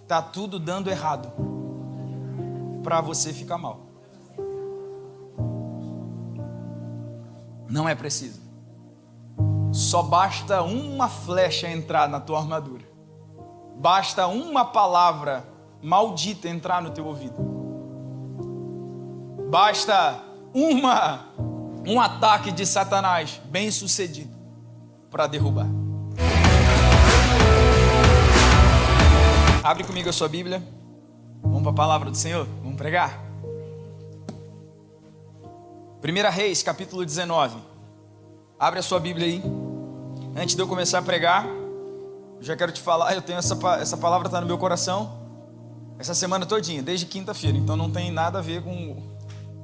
tá tudo dando errado para você ficar mal. Não é preciso. Só basta uma flecha entrar na tua armadura. Basta uma palavra maldita entrar no teu ouvido. Basta um ataque de Satanás bem sucedido para derrubar. Abre comigo a sua Bíblia. Vamos para a palavra do Senhor? Vamos pregar? 1 Reis, capítulo 19. Abre a sua Bíblia aí. Antes de eu começar a pregar, eu já quero te falar, eu tenho essa palavra está no meu coração essa semana todinha, desde quinta-feira. Então não tem nada a ver com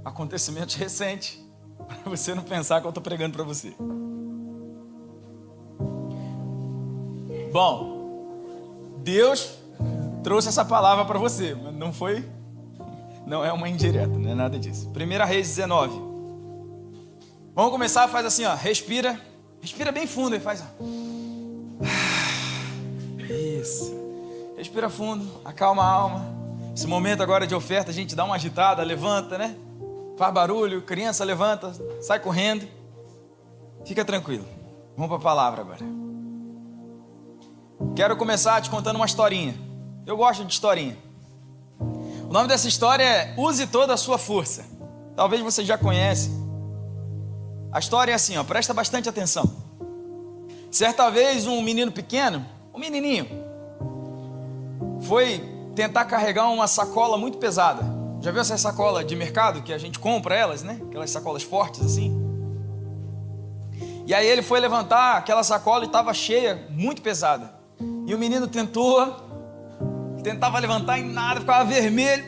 acontecimentos recentes, para você não pensar que eu estou pregando para você. Bom, Deus trouxe essa palavra para você, mas não é uma indireta, não é nada disso. 1 Reis 19. Vamos começar, faz assim, ó, respira bem fundo e faz, ó. Isso. Respira fundo, acalma a alma. Esse momento agora de oferta, a gente dá uma agitada, levanta, né? Faz barulho, criança levanta, sai correndo. Fica tranquilo. Vamos para a palavra agora. Quero começar te contando uma historinha. Eu gosto de historinha. O nome dessa história é Use Toda a Sua Força. Talvez você já conhece. A história é assim, ó, presta bastante atenção. Certa vez um menino pequeno, um menininho, foi tentar carregar uma sacola muito pesada. Já viu essa sacola de mercado que a gente compra elas, né? Aquelas sacolas fortes assim. E aí ele foi levantar aquela sacola e estava cheia, muito pesada. E o menino tentava levantar e nada, ficava vermelho,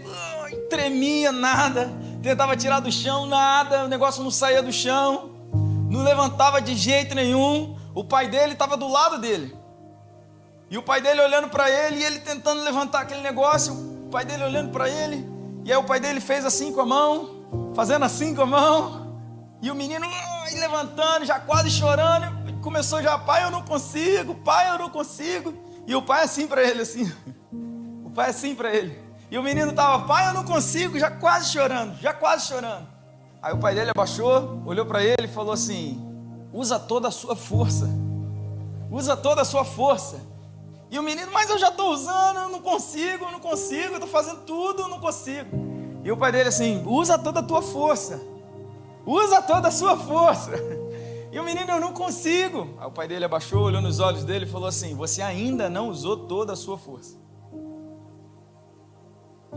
tremia, nada. Tentava tirar do chão, nada, o negócio não saía do chão, não levantava de jeito nenhum. O pai dele estava do lado dele. E o pai dele olhando para ele, e ele tentando levantar aquele negócio, o pai dele olhando para ele. E aí o pai dele fez assim com a mão, fazendo assim com a mão. E o menino levantando, já quase chorando. Começou já, pai, eu não consigo, pai, eu não consigo. E o pai assim para ele, assim. O pai assim para ele. E o menino estava, pai, eu não consigo, já quase chorando. Aí o pai dele abaixou, olhou para ele e falou assim, usa toda a sua força. Usa toda a sua força. E o menino, mas eu já estou usando, eu não consigo, eu estou fazendo tudo, eu não consigo. E o pai dele assim, usa toda a tua força. Usa toda a sua força. E o menino, eu não consigo. Aí o pai dele abaixou, olhou nos olhos dele e falou assim, você ainda não usou toda a sua força.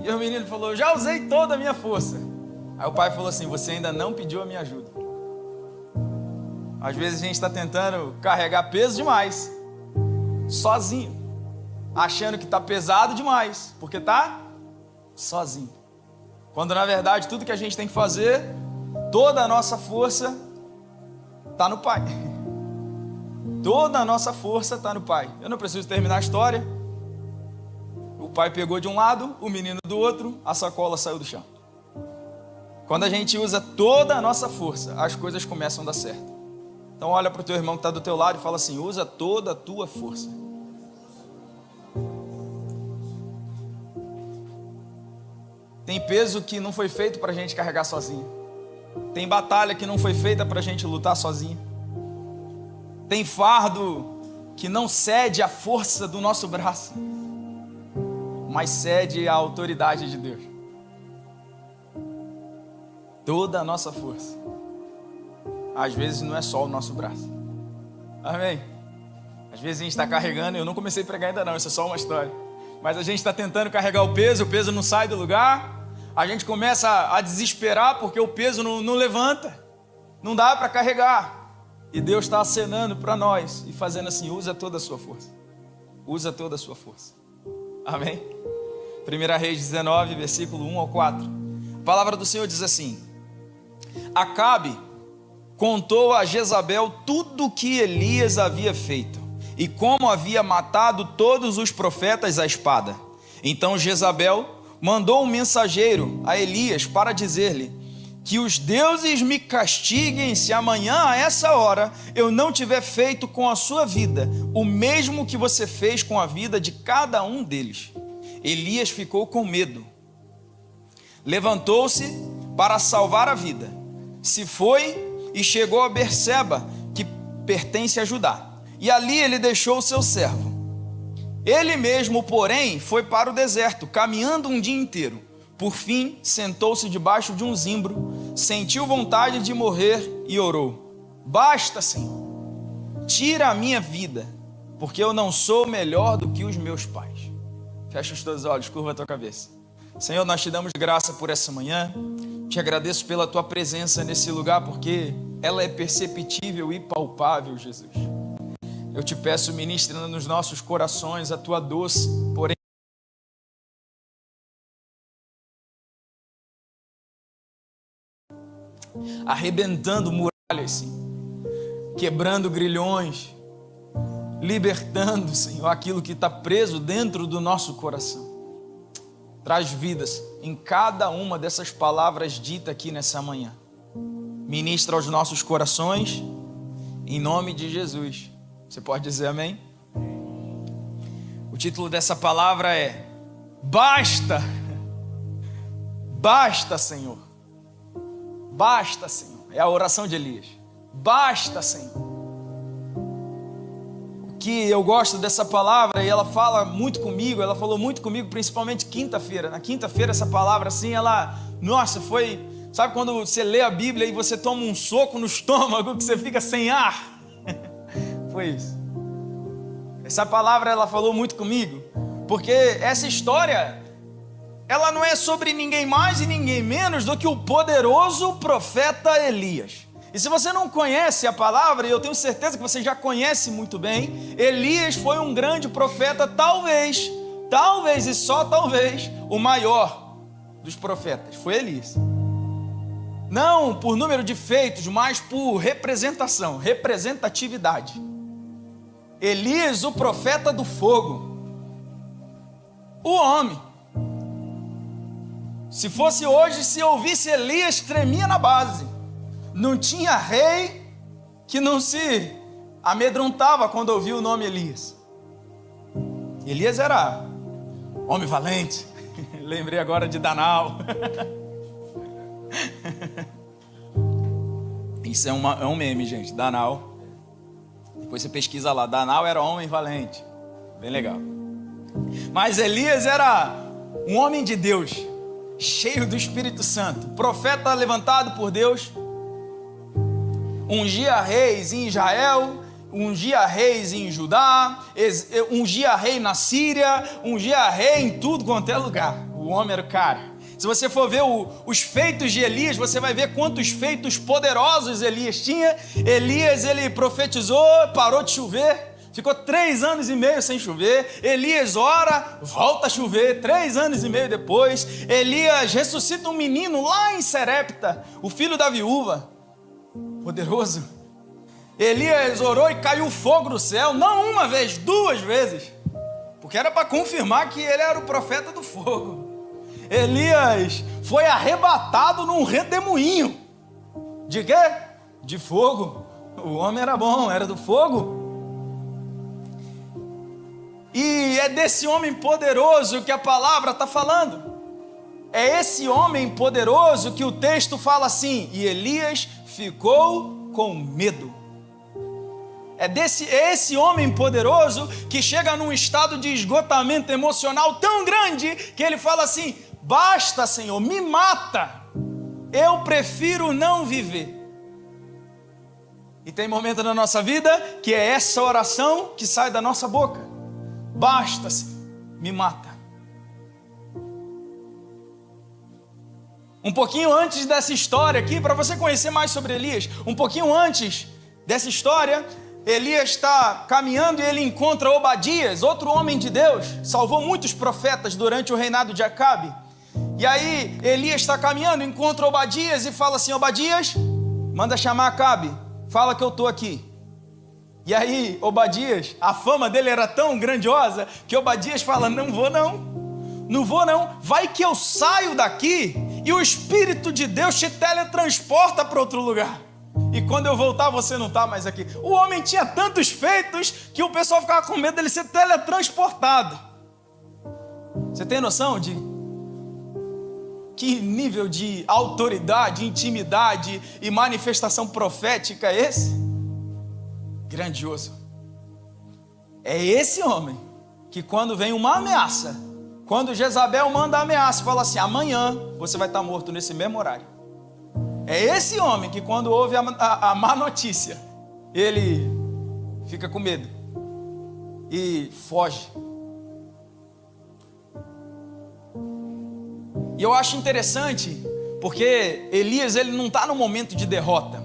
E o menino falou, já usei toda a minha força. Aí o pai falou assim, você ainda não pediu a minha ajuda. Às vezes a gente está tentando carregar peso demais, sozinho, achando que está pesado demais, porque está sozinho. Quando na verdade tudo que a gente tem que fazer, toda a nossa força está no Pai. Toda a nossa força está no Pai. Eu não preciso terminar a história. O pai pegou de um lado, o menino do outro, a sacola saiu do chão. Quando a gente usa toda a nossa força, as coisas começam a dar certo. Então olha para o teu irmão que está do teu lado e fala assim, usa toda a tua força. Tem peso que não foi feito para a gente carregar sozinho. Tem batalha que não foi feita para a gente lutar sozinho. Tem fardo que não cede à força do nosso braço, mas cede à autoridade de Deus. Toda a nossa força, às vezes não é só o nosso braço. Amém? Às vezes a gente está carregando, eu não comecei a pregar ainda não, isso é só uma história. Mas a gente está tentando carregar o peso não sai do lugar. A gente começa a desesperar porque o peso não levanta. Não dá para carregar. E Deus está acenando para nós e fazendo assim, usa toda a sua força. Usa toda a sua força. Amém? 1 Reis 19, versículo 1 ao 4. A palavra do Senhor diz assim, Acabe contou a Jezabel tudo o que Elias havia feito e como havia matado todos os profetas à espada. Então Jezabel mandou um mensageiro a Elias para dizer-lhe que os deuses me castiguem se amanhã a essa hora eu não tiver feito com a sua vida o mesmo que você fez com a vida de cada um deles. Elias ficou com medo. Levantou-se para salvar a vida. Se foi e chegou a Berseba, que pertence a Judá. E ali ele deixou o seu servo. Ele mesmo, porém, foi para o deserto, caminhando um dia inteiro. Por fim, sentou-se debaixo de um zimbro, sentiu vontade de morrer e orou: basta, Senhor, tira a minha vida, porque eu não sou melhor do que os meus pais. Fecha os teus olhos, curva a tua cabeça. Senhor, nós te damos graça por essa manhã. Te agradeço pela tua presença nesse lugar, porque ela é perceptível e palpável, Jesus. Eu te peço, ministra nos nossos corações a tua doce, porém arrebentando muralhas, Senhor, quebrando grilhões, libertando, Senhor, aquilo que está preso dentro do nosso coração. Traz vidas em cada uma dessas palavras ditas aqui nessa manhã. Ministra aos nossos corações, em nome de Jesus. Você pode dizer amém? O título dessa palavra é: basta, basta, Senhor. Basta, Senhor. É a oração de Elias. Basta, Senhor. O que eu gosto dessa palavra, e ela fala muito comigo, ela falou muito comigo, principalmente quinta-feira. Na quinta-feira, essa palavra assim, ela, nossa, foi, sabe quando você lê a Bíblia e você toma um soco no estômago que você fica sem ar? Foi isso. Essa palavra, ela falou muito comigo, porque essa história, ela não é sobre ninguém mais e ninguém menos do que o poderoso profeta Elias. E se você não conhece a palavra, e eu tenho certeza que você já conhece muito bem, Elias foi um grande profeta, talvez e só talvez, o maior dos profetas, foi Elias. Não por número de feitos, mas por representatividade. Elias, o profeta do fogo. O homem. Se fosse hoje, se ouvisse Elias, tremia na base. Não tinha rei que não se amedrontava quando ouvia o nome Elias. Elias era homem valente. Lembrei agora de Danal. Isso é um meme, gente. Danal. Depois você pesquisa lá. Danal era homem valente. Bem legal. Mas Elias era um homem de Deus, cheio do Espírito Santo, profeta levantado por Deus, ungia reis em Israel, ungia reis em Judá, ungia rei na Síria, ungia rei em tudo quanto é lugar. O homem era o cara. Se você for ver os feitos de Elias, você vai ver quantos feitos poderosos Elias tinha. Elias, ele profetizou, parou de chover, ficou 3 anos e meio sem chover. Elias ora, volta a chover, 3 anos e meio depois. Elias ressuscita um menino lá em Serepta, o filho da viúva. Poderoso. Elias orou e caiu fogo do céu, não uma vez, 2 vezes, porque era para confirmar que ele era o profeta do fogo. Elias foi arrebatado num redemoinho. De quê? De fogo. O homem era bom, era do fogo. E é desse homem poderoso que a palavra está falando. É esse homem poderoso que o texto fala assim: e Elias ficou com medo. É esse homem poderoso que chega num estado de esgotamento emocional tão grande que ele fala assim: basta, Senhor, me mata, eu prefiro não viver. E tem momento na nossa vida que é essa oração que sai da nossa boca: basta, Senhor, me mata. Um pouquinho antes dessa história aqui, para você conhecer mais sobre Elias, um pouquinho antes dessa história, Elias está caminhando e ele encontra Obadias, outro homem de Deus, salvou muitos profetas durante o reinado de Acabe. E aí Elias está caminhando, encontra Obadias e fala assim: Obadias, manda chamar Acabe, fala que eu estou aqui. E aí Obadias, a fama dele era tão grandiosa que Obadias fala: não vou não, vai que eu saio daqui e o Espírito de Deus te teletransporta para outro lugar. E quando eu voltar, você não está mais aqui. O homem tinha tantos feitos que o pessoal ficava com medo dele ser teletransportado. Você tem noção de que nível de autoridade, intimidade e manifestação profética é esse? Grandioso. É esse homem que quando vem uma ameaça, quando Jezabel manda a ameaça, fala assim: amanhã você vai estar morto nesse mesmo horário. É esse homem que quando ouve a má notícia, ele fica com medo e foge. E eu acho interessante, porque Elias, ele não está no momento de derrota.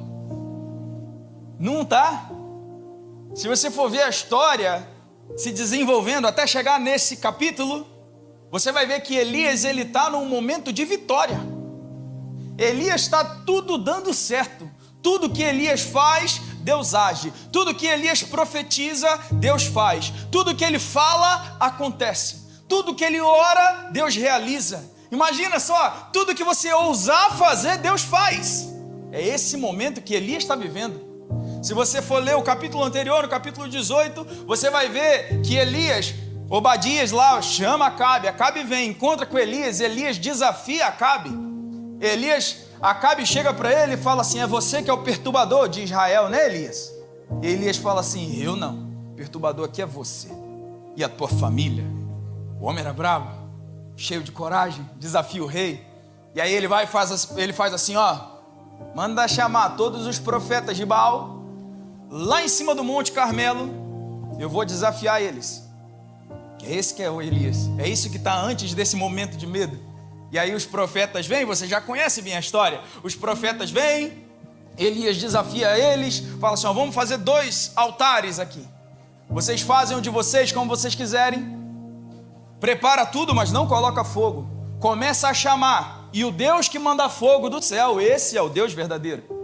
Não está. Se você for ver a história se desenvolvendo até chegar nesse capítulo, você vai ver que Elias, ele está num momento de vitória. Elias está tudo dando certo. Tudo que Elias faz, Deus age. Tudo que Elias profetiza, Deus faz. Tudo que ele fala, acontece. Tudo que ele ora, Deus realiza. Imagina só, tudo que você ousar fazer, Deus faz. É esse momento que Elias está vivendo. Se você for ler o capítulo anterior, no capítulo 18, você vai ver que Elias, Obadias lá, chama Acabe. Acabe vem, encontra com Elias. Elias desafia Acabe. Acabe chega para ele e fala assim: é você que é o perturbador de Israel, né, Elias? E Elias fala assim: eu não, o perturbador aqui é você e a tua família. O homem era bravo, cheio de coragem, desafia o rei. E aí ele faz assim, ó: manda chamar todos os profetas de Baal lá em cima do Monte Carmelo, eu vou desafiar eles. É esse que é o Elias, é isso que está antes desse momento de medo. E aí os profetas vêm, você já conhece bem a história. Os profetas vêm, Elias desafia eles, fala assim: ó, vamos fazer 2 altares aqui. Vocês fazem o de vocês como vocês quiserem. Prepara tudo, mas não coloca fogo. Começa a chamar. E o Deus que manda fogo do céu, esse é o Deus verdadeiro.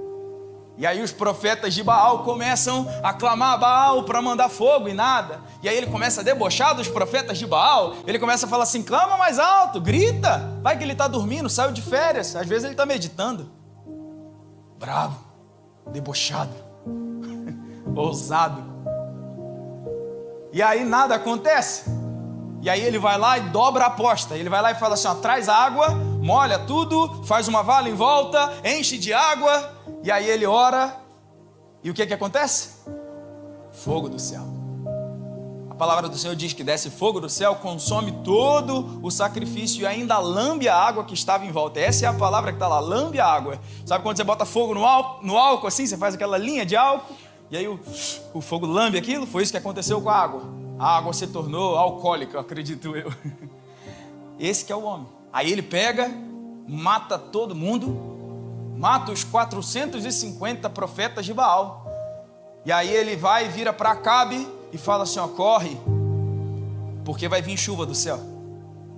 E aí os profetas de Baal começam a clamar a Baal para mandar fogo e nada. E aí ele começa a debochar dos profetas de Baal. Ele começa a falar assim: clama mais alto, grita. Vai que ele está dormindo, saiu de férias. Às vezes ele está meditando. Bravo, debochado, ousado. E aí nada acontece. E aí ele vai lá e dobra a aposta. Ele vai lá e fala assim: ó, traz água, molha tudo, faz uma vala em volta, enche de água. E aí ele ora. E o que acontece? Fogo do céu. A palavra do Senhor diz que desce fogo do céu, consome todo o sacrifício e ainda lambe a água que estava em volta. Essa é a palavra que está lá, lambe a água. Sabe quando você bota fogo no álcool assim, você faz aquela linha de álcool, e aí o fogo lambe aquilo? Foi isso que aconteceu com a água. A água se tornou alcoólica, acredito eu. Esse que é o homem. Aí ele pega, mata todo mundo, mata os 450 profetas de Baal. E aí ele vai e vira para Acabe e fala assim: ó, corre, porque vai vir chuva do céu.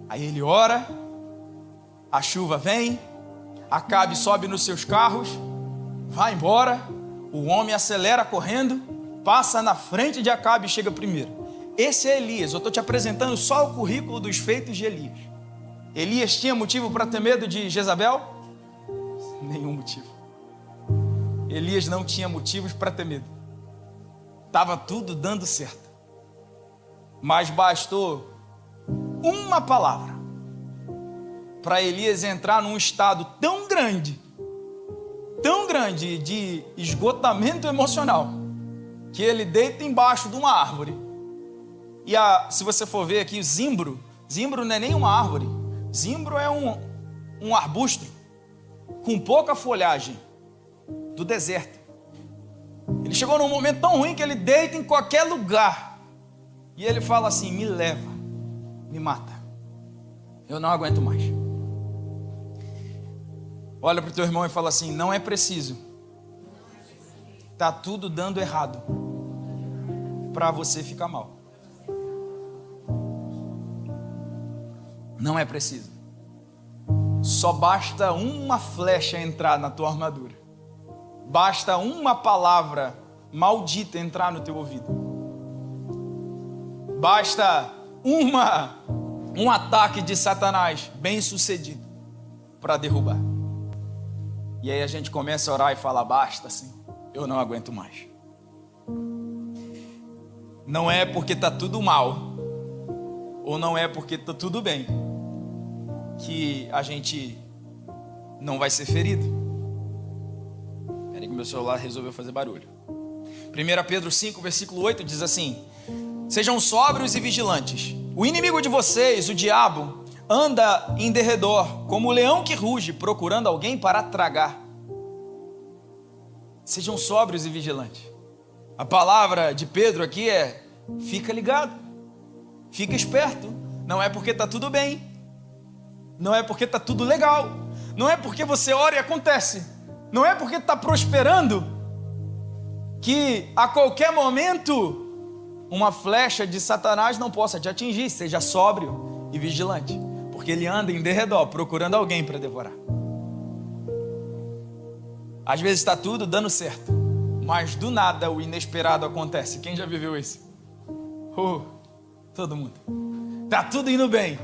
Aí ele ora, a chuva vem, Acabe sobe nos seus carros, vai embora, o homem acelera correndo, passa na frente de Acabe e chega primeiro. Esse é Elias. Eu estou te apresentando só o currículo dos feitos de Elias. Elias tinha motivo para ter medo de Jezabel? Nenhum motivo. Elias não tinha motivos para ter medo. Estava tudo dando certo. Mas bastou uma palavra para Elias entrar num estado tão grande de esgotamento emocional, que ele deita embaixo de uma árvore. E se você for ver aqui, zimbro não é nem uma árvore. Zimbro é um arbusto com pouca folhagem do deserto. Ele chegou num momento tão ruim que ele deita em qualquer lugar. E ele fala assim: me leva, me mata. Eu não aguento mais. Olha para o teu irmão e fala assim: não é preciso. Está tudo dando errado para você ficar mal. Não é preciso. Só basta uma flecha entrar na tua armadura. Basta uma palavra maldita entrar no teu ouvido. Basta um ataque de Satanás bem sucedido para derrubar. E aí a gente começa a orar e fala: basta, assim, eu não aguento mais. Não é porque está tudo mal ou não é porque está tudo bem que a gente não vai ser ferido. Peraí que meu celular resolveu fazer barulho. 1 Pedro 5, versículo 8 diz assim: sejam sóbrios e vigilantes. O inimigo de vocês, o diabo, anda em derredor, como o leão que ruge, procurando alguém para tragar. Sejam sóbrios e vigilantes. A palavra de Pedro aqui é: fica ligado, fica esperto. Não é porque está tudo bem, não é porque está tudo legal, não é porque você ora e acontece, não é porque está prosperando, que a qualquer momento uma flecha de Satanás não possa te atingir. Seja sóbrio e vigilante, porque ele anda em derredor, procurando alguém para devorar. Às vezes está tudo dando certo, mas do nada o inesperado acontece. Quem já viveu isso? Todo mundo. Tá tudo indo bem.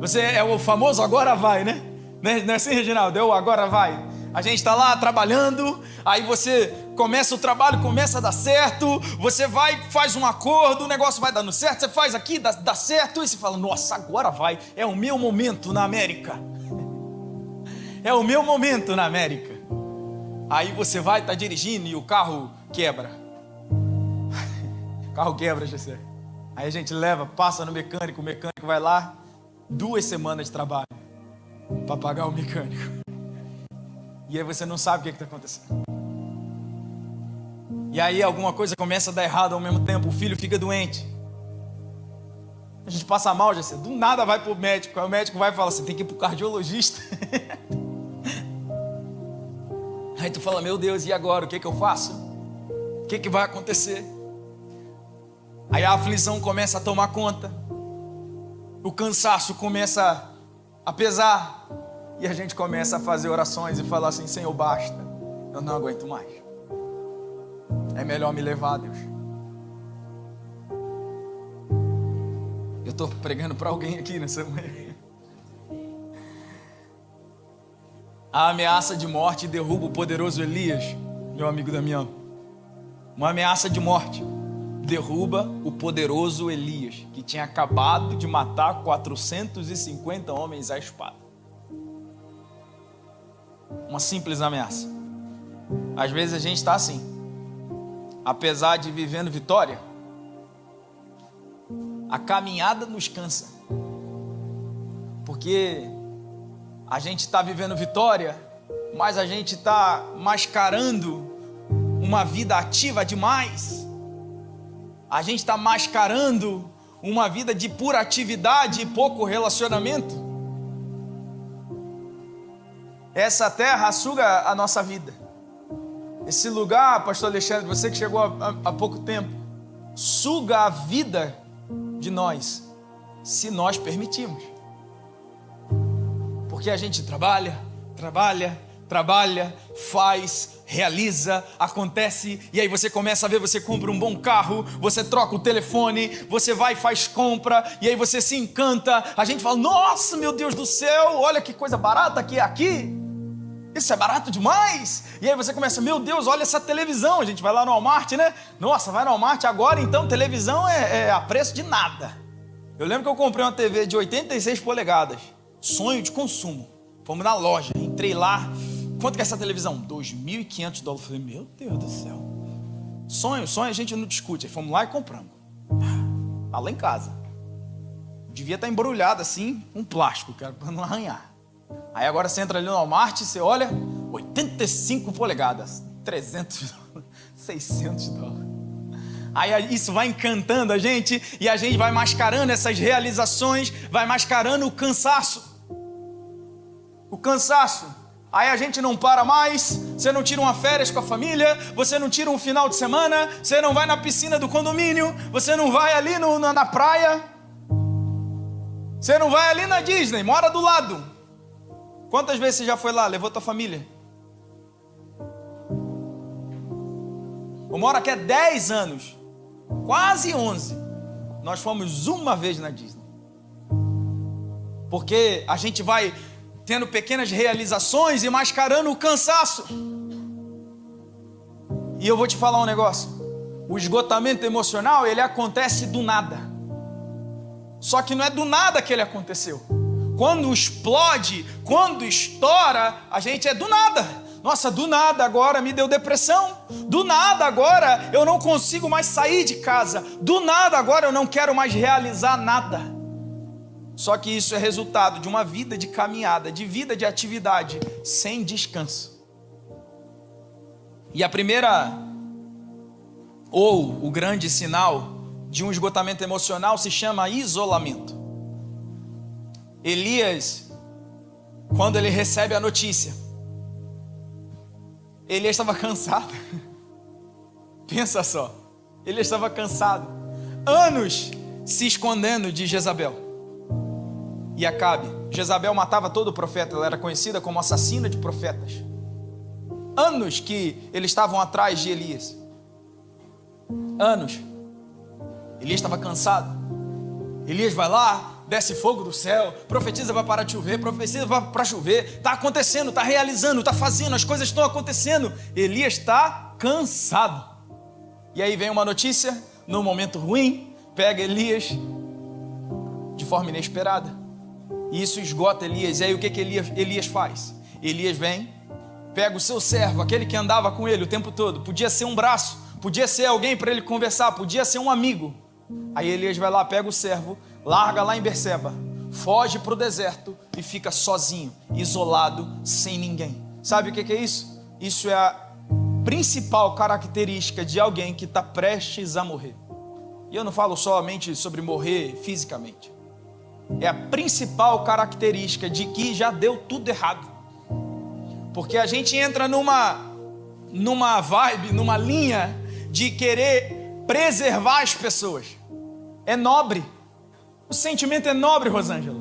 Você é o famoso agora vai, né? Não é assim, Reginaldo? É o agora vai. A gente está lá trabalhando, aí você começa o trabalho, começa a dar certo, você vai, faz um acordo, o negócio vai dando certo, você faz aqui, dá certo, e você fala: nossa, agora vai, é o meu momento na América. É o meu momento na América. Aí você vai, está dirigindo e o carro quebra. O carro quebra, José. Aí a gente leva, passa no mecânico, o mecânico vai lá, 2 semanas de trabalho para pagar o mecânico. E aí você não sabe o que está acontecendo. E aí alguma coisa começa a dar errado ao mesmo tempo, o filho fica doente. A gente passa mal, José. Do nada vai para o médico, aí o médico vai e fala: você tem que ir para o cardiologista. Aí tu fala: meu Deus, e agora? O que eu faço? O que vai acontecer? Aí a aflição começa a tomar conta, o cansaço começa a pesar, e a gente começa a fazer orações e falar assim: Senhor, basta, eu não aguento mais, é melhor me levar, Deus. Eu estou pregando para alguém aqui nessa manhã. A ameaça de morte derruba o poderoso Elias, meu amigo Damião. Uma ameaça de morte derruba o poderoso Elias, que tinha acabado de matar 450 homens à espada. Uma simples ameaça. Às vezes a gente está assim, apesar de vivendo vitória, a caminhada nos cansa, porque a gente está vivendo vitória, mas a gente está mascarando uma vida ativa demais. A gente está mascarando uma vida de pura atividade e pouco relacionamento. Essa terra suga a nossa vida. Esse lugar, pastor Alexandre, você que chegou há pouco tempo, suga a vida de nós, se nós permitirmos. Porque a gente trabalha, faz, realiza, acontece, e aí você começa a ver, você compra um bom carro, você troca o telefone, você vai e faz compra, e aí você se encanta, a gente fala: nossa, meu Deus do céu, olha que coisa barata que é aqui, isso é barato demais. E aí você começa: meu Deus, olha essa televisão. A gente vai lá no Walmart, né? Nossa, vai no Walmart agora, então televisão é a preço de nada. Eu lembro que eu comprei uma TV de 86 polegadas, sonho de consumo. Fomos na loja, entrei lá. Quanto que é essa televisão? $2.500. Falei: meu Deus do céu. Sonho a gente não discute. Aí fomos lá e compramos. Tá lá em casa. Devia estar embrulhado assim, com plástico, cara, para não arranhar. Aí agora você entra ali no Walmart e você olha, 85 polegadas, $300, $600. Aí isso vai encantando a gente, e a gente vai mascarando essas realizações, vai mascarando o cansaço. O cansaço. Aí a gente não para mais, você não tira uma férias com a família, você não tira um final de semana, você não vai na piscina do condomínio, você não vai ali na praia, você não vai ali na Disney, mora do lado. Quantas vezes você já foi lá, levou tua família? Eu moro aqui há 10 anos, quase 11. Nós fomos uma vez na Disney. Porque a gente vai tendo pequenas realizações e mascarando o cansaço. E eu vou te falar um negócio: o esgotamento emocional, ele acontece do nada. Só que não é do nada que ele aconteceu. Quando explode, quando estoura, a gente é do nada. Nossa, do nada agora me deu depressão. Do nada agora eu não consigo mais sair de casa. Do nada agora eu não quero mais realizar nada. Só que isso é resultado de uma vida de caminhada, de vida de atividade, sem descanso. E a primeira, ou o grande sinal de um esgotamento emocional se chama isolamento. Elias, quando ele recebe a notícia, Elias estava cansado. Pensa só, Elias estava cansado. Anos se escondendo de Jezabel e Acabe. Jezabel matava todo profeta, ela era conhecida como assassina de profetas. Anos que eles estavam atrás de Elias. Anos. Elias estava cansado. Elias vai lá, desce fogo do céu, profetiza vai parar de chover, profetiza vai para chover, está acontecendo, está realizando, está fazendo, as coisas estão acontecendo. Elias está cansado. E aí vem uma notícia, num momento ruim, pega Elias de forma inesperada. E isso esgota Elias. E aí o que Elias faz? Elias vem, pega o seu servo, aquele que andava com ele o tempo todo, podia ser um braço, podia ser alguém para ele conversar, podia ser um amigo. Aí Elias vai lá, pega o servo, larga lá em Berseba, foge para o deserto e fica sozinho, isolado, sem ninguém. Sabe o que é isso? Isso é a principal característica de alguém que está prestes a morrer. E eu não falo somente sobre morrer fisicamente. É a principal característica de que já deu tudo errado. Porque a gente entra numa vibe, numa linha de querer preservar as pessoas. É nobre. O sentimento é nobre, Rosângela.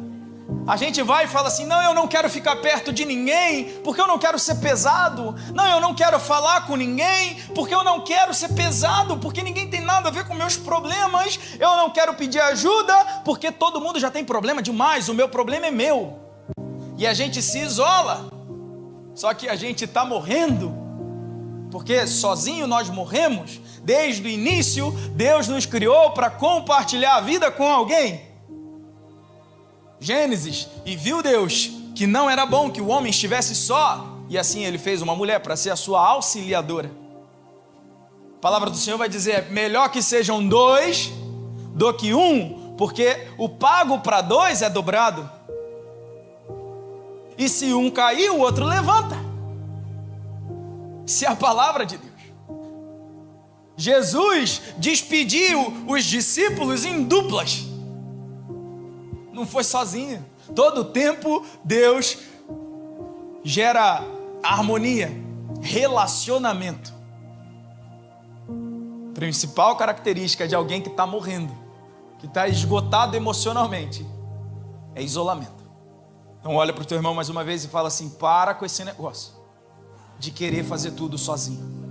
A gente vai e fala assim: não, eu não quero ficar perto de ninguém, porque eu não quero ser pesado. Não, eu não quero falar com ninguém, porque eu não quero ser pesado, porque ninguém tem nada a ver com meus problemas. Eu não quero pedir ajuda, porque todo mundo já tem problema demais. O meu problema é meu. E a gente se isola. Só que a gente está morrendo, porque sozinho nós morremos. Desde o início, Deus nos criou para compartilhar a vida com alguém. Gênesis, e viu Deus que não era bom que o homem estivesse só, e assim ele fez uma mulher para ser a sua auxiliadora. A palavra do Senhor vai dizer: melhor que sejam dois do que um, porque o pago para dois é dobrado. E se um cair, o outro levanta. Se é a palavra de Deus. Jesus despediu os discípulos em duplas. Não foi sozinho. Todo tempo Deus gera harmonia, relacionamento. Principal característica de alguém que está morrendo, que está esgotado emocionalmente, é isolamento. Então olha para o teu irmão mais uma vez e fala assim: para com esse negócio de querer fazer tudo sozinho.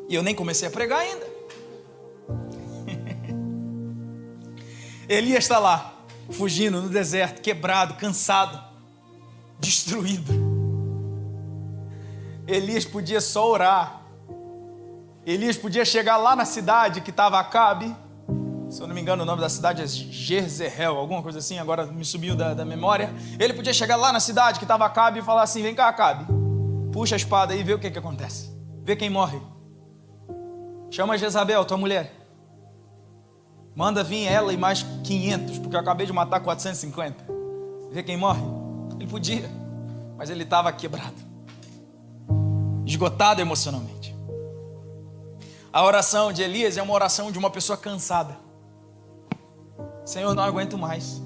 E eu nem comecei a pregar ainda. Elias está lá, fugindo no deserto, quebrado, cansado, destruído. Elias podia só orar. Elias podia chegar lá na cidade que estava Acabe. Se eu não me engano, o nome da cidade é Jezreel, alguma coisa assim, agora me subiu da memória. Ele podia chegar lá na cidade que estava Acabe e falar assim: vem cá, Acabe, puxa a espada aí e vê o que acontece. Vê quem morre. Chama Jezabel, tua mulher. Manda vir ela e mais 500, porque eu acabei de matar 450. Vê quem morre. Ele podia, mas ele estava quebrado, esgotado emocionalmente. A oração de Elias é uma oração de uma pessoa cansada. Senhor, eu não aguento mais.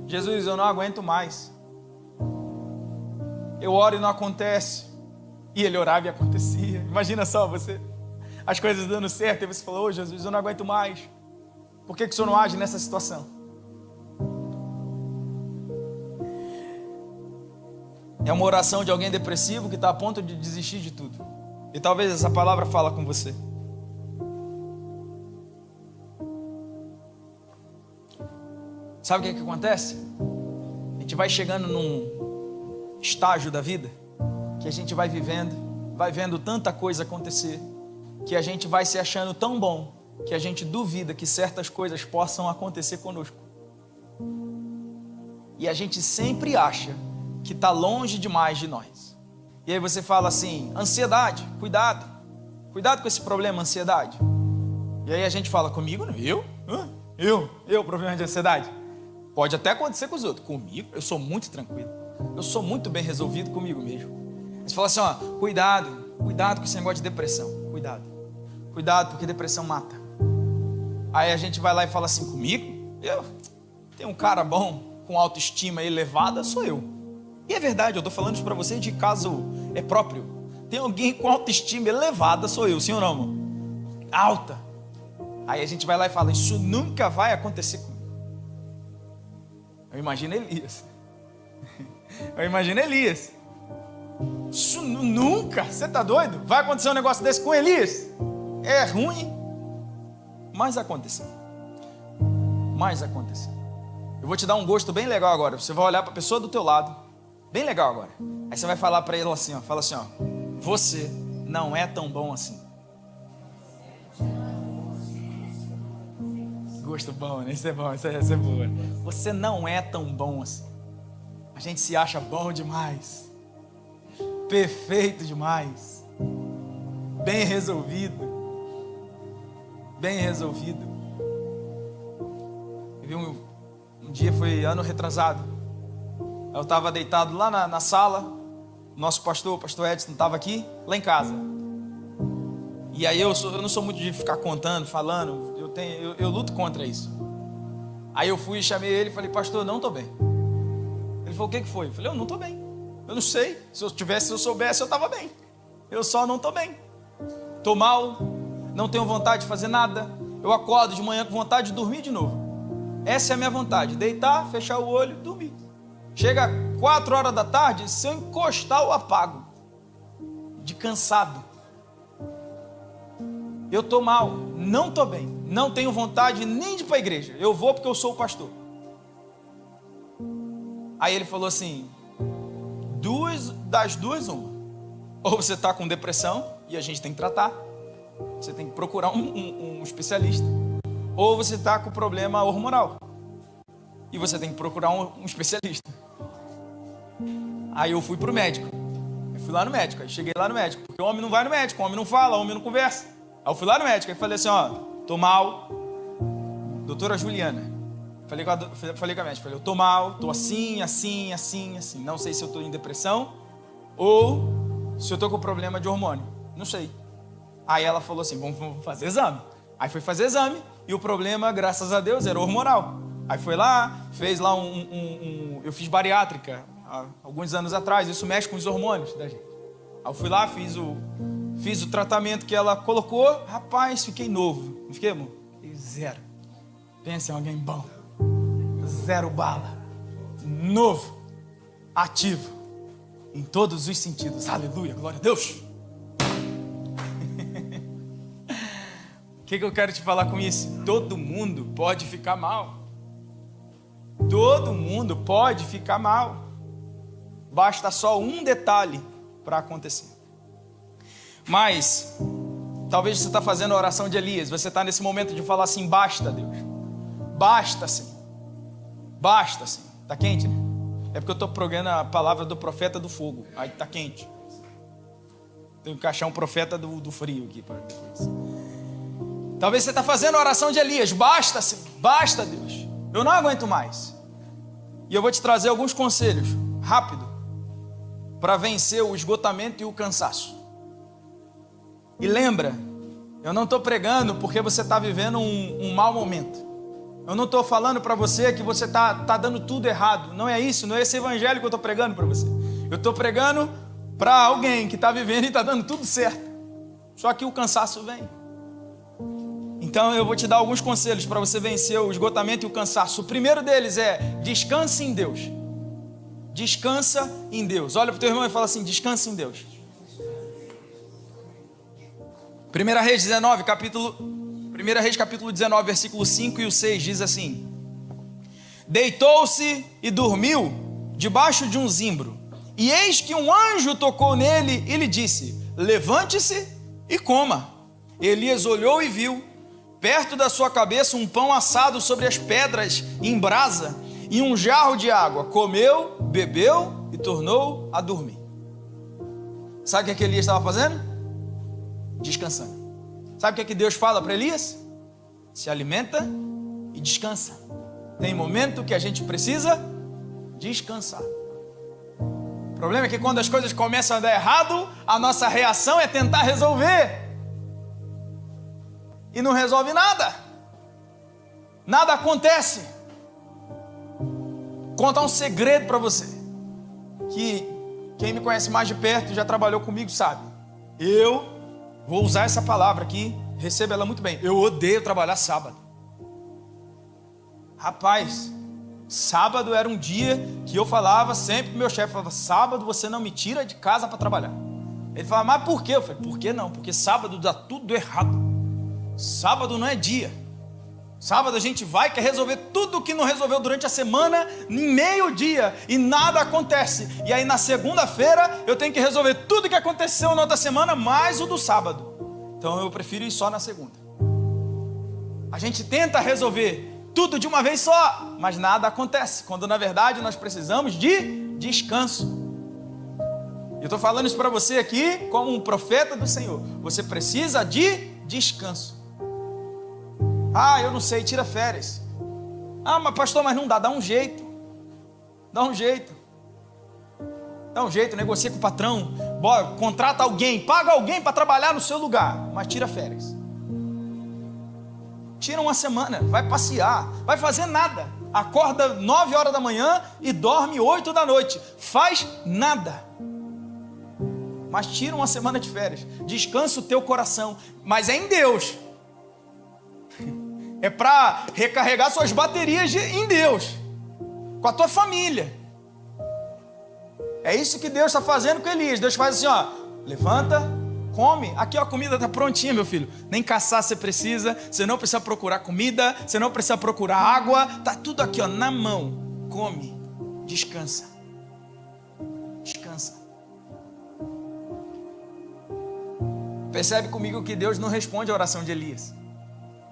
Jesus, eu não aguento mais. Eu oro e não acontece. E ele orava e acontecia. Imagina só você, as coisas dando certo, e você falou: ô Jesus, eu não aguento mais. Por que o Senhor não age nessa situação? É uma oração de alguém depressivo que está a ponto de desistir de tudo. E talvez essa palavra fala com você. Sabe o que acontece? A gente vai chegando num estágio da vida que a gente vai vivendo, vai vendo tanta coisa acontecer, que a gente vai se achando tão bom que a gente duvida que certas coisas possam acontecer conosco. E a gente sempre acha que está longe demais de nós. E aí você fala assim, ansiedade, cuidado. Cuidado com esse problema, ansiedade. E aí a gente fala, comigo não, eu, problema de ansiedade. Pode até acontecer com os outros. Comigo, eu sou muito tranquilo. Eu sou muito bem resolvido comigo mesmo. Você fala assim, ó, cuidado com esse negócio de depressão. Cuidado, porque depressão mata. Aí a gente vai lá e fala assim, comigo? Eu tenho um cara bom, com autoestima elevada, sou eu. E é verdade, eu estou falando isso para você de caso próprio. Tem alguém com autoestima elevada, sou eu, sim ou não, amor? Alta. Aí a gente vai lá e fala, isso nunca vai acontecer comigo. Eu imagino Elias. Isso nunca, você está doido? Vai acontecer um negócio desse com Elias? É ruim, mas aconteceu. Eu vou te dar um gosto bem legal agora. Você vai olhar para a pessoa do teu lado, bem legal agora. Aí você vai falar para ele assim, ó, fala assim, ó, você não é tão bom assim. Gosto bom, né? Isso é bom, isso é boa. Você não é tão bom assim. A gente se acha bom demais, perfeito demais, bem resolvido. Eu vi um dia, foi ano retrasado, eu estava deitado lá na sala, nosso pastor, o pastor Edson, estava aqui, lá em casa. E aí eu não sou muito de ficar contando, falando, eu luto contra isso. Aí eu fui e chamei ele e falei, pastor, não estou bem. Ele falou, o que foi? Eu falei, eu não estou bem. Eu não sei, se eu soubesse, eu estava bem. Eu só não estou bem. Estou mal, não tenho vontade de fazer nada. Eu acordo de manhã com vontade de dormir de novo. Essa é a minha vontade, deitar, fechar o olho e dormir. Chega 4 horas da tarde, se eu encostar eu apago. De cansado. Eu estou mal, não estou bem. Não tenho vontade nem de ir para a igreja. Eu vou porque eu sou o pastor. Aí ele falou assim, das duas, uma. Ou você está com depressão e a gente tem que tratar. Você tem que procurar um especialista. Ou você está com problema hormonal e você tem que procurar um especialista. Aí eu fui pro médico. Eu fui lá no médico. Aí cheguei lá no médico. Porque o homem não vai no médico, o homem não fala, o homem não conversa. Aí eu fui lá no médico e falei assim, ó, tô mal. Doutora Juliana. Falei com a médica, falei, eu tô mal, tô assim. Não sei se eu tô em depressão ou se eu tô com problema de hormônio. Não sei. Aí ela falou assim, vamos fazer exame. Aí foi fazer exame e o problema, graças a Deus, era hormonal. Aí foi lá, fez lá eu fiz bariátrica há alguns anos atrás, isso mexe com os hormônios da gente. Aí eu fui lá, fiz o tratamento que ela colocou, rapaz, fiquei novo. Não fiquei, amor? Fiquei zero. Pensa em alguém bom. Zero bala. Novo. Ativo. Em todos os sentidos. Aleluia, glória a Deus. O que eu quero te falar com isso? Todo mundo pode ficar mal. Todo mundo pode ficar mal. Basta só um detalhe para acontecer. Mas, talvez você está fazendo a oração de Elias. Você está nesse momento de falar assim, basta, Deus. Basta, Senhor. Basta, Senhor. Está quente, né? É porque eu estou pregando a palavra do profeta do fogo. Aí está quente. Tenho que encaixar um profeta do frio aqui para depois. Talvez você está fazendo a oração de Elias. Basta, Senhor. Basta, Deus. Eu não aguento mais. E eu vou te trazer alguns conselhos, rápido, para vencer o esgotamento e o cansaço. E lembra, eu não estou pregando porque você está vivendo um mau momento. Eu não estou falando para você que você está dando tudo errado. Não é isso, não é esse evangelho que eu estou pregando para você. Eu estou pregando para alguém que está vivendo e está dando tudo certo. Só que o cansaço vem. Então eu vou te dar alguns conselhos para você vencer o esgotamento e o cansaço. O primeiro deles é, descanse em Deus. Descansa em Deus. Olha para o teu irmão e fala assim, descansa em Deus. 1 Reis capítulo 19, versículo 5 e o 6 diz assim: deitou-se e dormiu debaixo de um zimbro, e eis que um anjo tocou nele e lhe disse: levante-se e coma. Elias olhou e viu perto da sua cabeça um pão assado sobre as pedras em brasa e um jarro de água. Comeu, bebeu e tornou a dormir. Sabe o que Elias estava fazendo? Descansando. Sabe o que Deus fala para Elias? Se alimenta e descansa. Tem momento que a gente precisa descansar. O problema é que quando as coisas começam a dar errado, a nossa reação é tentar resolver. E não resolve nada. Nada acontece. Vou contar um segredo para você. Que quem me conhece mais de perto, já trabalhou comigo, sabe. Eu vou usar essa palavra aqui, receba ela muito bem. Eu odeio trabalhar sábado. Rapaz, sábado era um dia que eu falava sempre pro meu chefe, falava, sábado você não me tira de casa para trabalhar. Ele falava, mas por quê? Eu falei, por que não? Porque sábado dá tudo errado. Sábado não é dia. Sábado a gente vai, quer resolver tudo o que não resolveu durante a semana, em meio-dia, e nada acontece. E aí na segunda-feira eu tenho que resolver tudo que aconteceu na outra semana, mais o do sábado. Então eu prefiro ir só na segunda. A gente tenta resolver tudo de uma vez só, mas nada acontece, quando na verdade nós precisamos de descanso. Eu estou falando isso para você aqui como um profeta do Senhor. Você precisa de descanso. Ah, eu não sei, tira férias. Ah, mas pastor, mas não dá, dá um jeito. Dá um jeito. Dá um jeito, negocia com o patrão, bora, contrata alguém, paga alguém para trabalhar no seu lugar, mas tira férias. Tira uma semana, vai passear, vai fazer nada. Acorda 9 horas da manhã e dorme 8 da noite. Faz nada. Mas tira uma semana de férias. Descansa o teu coração. Mas é em Deus. É para recarregar suas baterias em Deus. Com a tua família. É isso que Deus está fazendo com Elias. Deus faz assim, ó. Levanta, come. Aqui ó, a comida está prontinha, meu filho. Nem caçar você precisa. Você não precisa procurar comida. Você não precisa procurar água. Está tudo aqui ó, na mão. Come. Descansa. Descansa. Percebe comigo que Deus não responde a oração de Elias.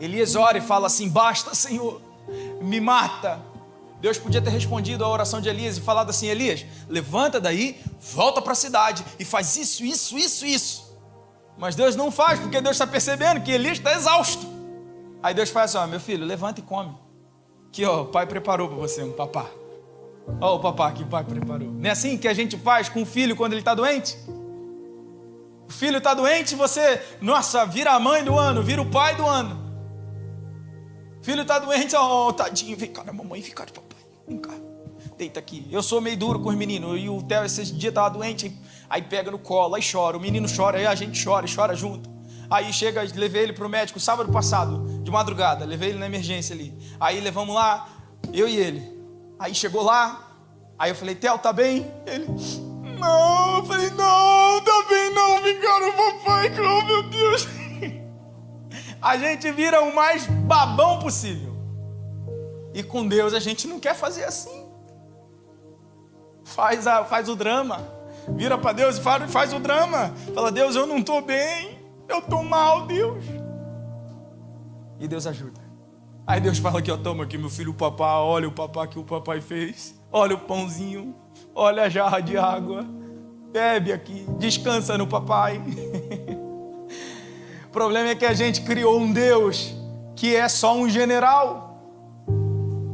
Elias ora e fala assim, basta Senhor, me mata. Deus podia ter respondido a oração de Elias e falado assim, Elias, levanta daí, volta para a cidade e faz isso, isso, isso, isso. Mas Deus não faz, porque Deus está percebendo que Elias está exausto. Aí Deus faz assim, ó, meu filho, levanta e come. Aqui ó, o pai preparou para você um papá. Ó o papá que o pai preparou. Não é assim que a gente faz com o filho quando ele está doente? O filho está doente, você, nossa, vira a mãe do ano, vira o pai do ano. Filho está doente, ó, tadinho, vem cá na mamãe, vem cá de papai, vem cá, deita aqui. Eu sou meio duro com os meninos, e o Theo esse dia estava doente, aí pega no colo, aí chora, o menino chora, aí a gente chora e chora junto. Aí chega, levei ele para o médico sábado passado, de madrugada, levei ele na emergência ali. Aí levamos lá, eu e ele. Aí chegou lá, aí eu falei, Theo, tá bem? Ele, não, eu falei, não, tá bem não, vem cá no papai, oh meu Deus. A gente vira o mais babão possível. E com Deus a gente não quer fazer assim. Faz o drama. Vira para Deus e faz o drama. Fala, Deus, eu não estou bem. Eu estou mal, Deus. E Deus ajuda. Aí Deus fala aqui, ó, toma aqui meu filho, o papá. Olha o papá que o papai fez. Olha o pãozinho. Olha a jarra de água. Bebe aqui. Descansa no papai. O problema é que a gente criou um Deus que é só um general.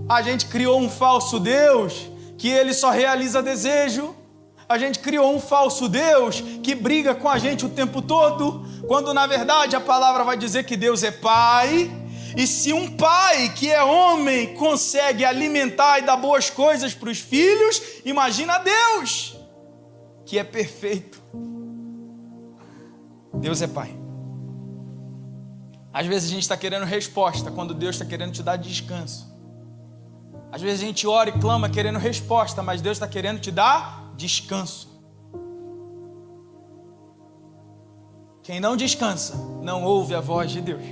A gente criou um falso Deus que ele só realiza desejo. A gente criou um falso Deus que briga com a gente o tempo todo, quando na verdade a palavra vai dizer que Deus é Pai. E se um pai que é homem consegue alimentar e dar boas coisas para os filhos, imagina Deus, que é perfeito. Deus é Pai. Às vezes a gente está querendo resposta, quando Deus está querendo te dar descanso. Às vezes a gente ora e clama querendo resposta, mas Deus está querendo te dar descanso. Quem não descansa, não ouve a voz de Deus.